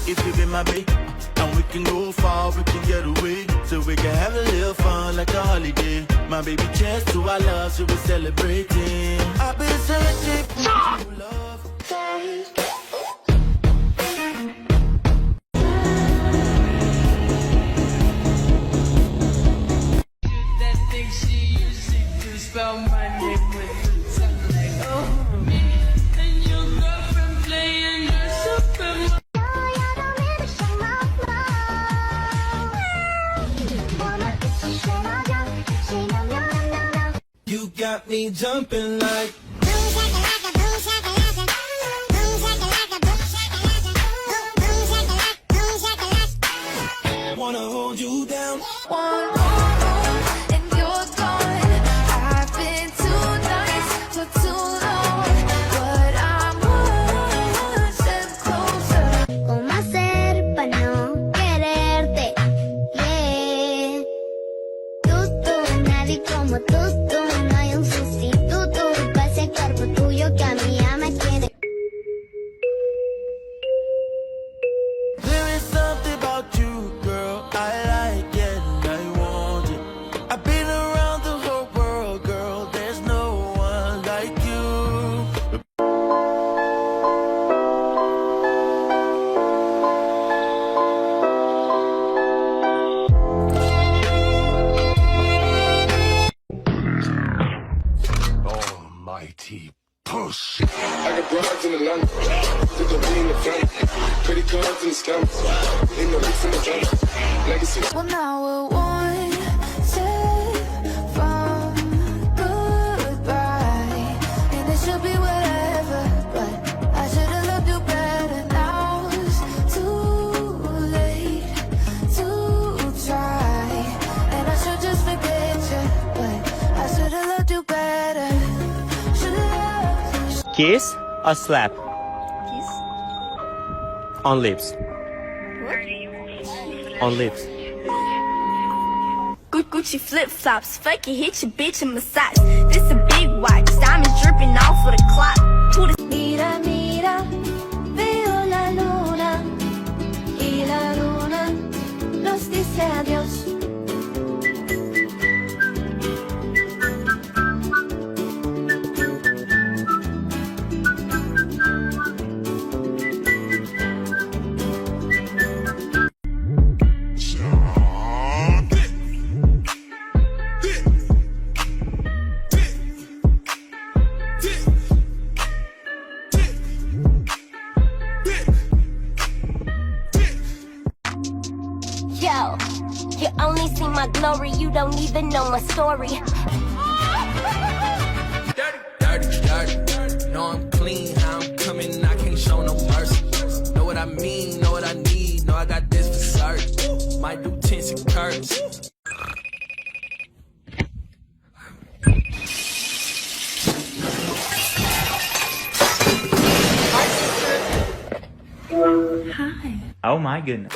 if you be my babe. And we can go far, we can get away. So we can have a little fun like a holiday. My baby, cheers to our love, so we're celebrating. I've been searching for love. That thing she used to spell my name with something like, oh, me and your girlfriend playing your super. You got me jumping like. Wanna hold you down. And you're gone. I've been too nice for too long, but I'm one step closer. ¿Cómo hacer para no quererte? Yeah. Tú, nadie como tú, no hay un sustituto para ese cuerpo tuyo que a mí ya me tiene. There is something about you, girl. I like it and I want it. I've been around the whole world, girl. There's no one like you. Almighty push. I got broads in the London, did the in the front, credit cards and scams, in the leaks in the front, legacy. Well, now we're one step from goodbye, and it should be whatever, but I should have loved you better. Now it's too late to try, and I should just forget you, but I should have loved you better. Should have loved you. Kiss or slap? Kiss? On lips. On lips. Gucci flip-flops, fuck it, hit your bitch and massage. This a big watch, diamonds dripping off of the clock. Who the Mira, mira, veo la luna y la luna nos dice adiós. Yo, you only see my glory, you don't even know my story. Dirty. Know I'm clean, how I'm coming, I can't show no mercy. Know what I mean, know what I need, know I got this for certain. Might do 10 and curves. Oh my goodness.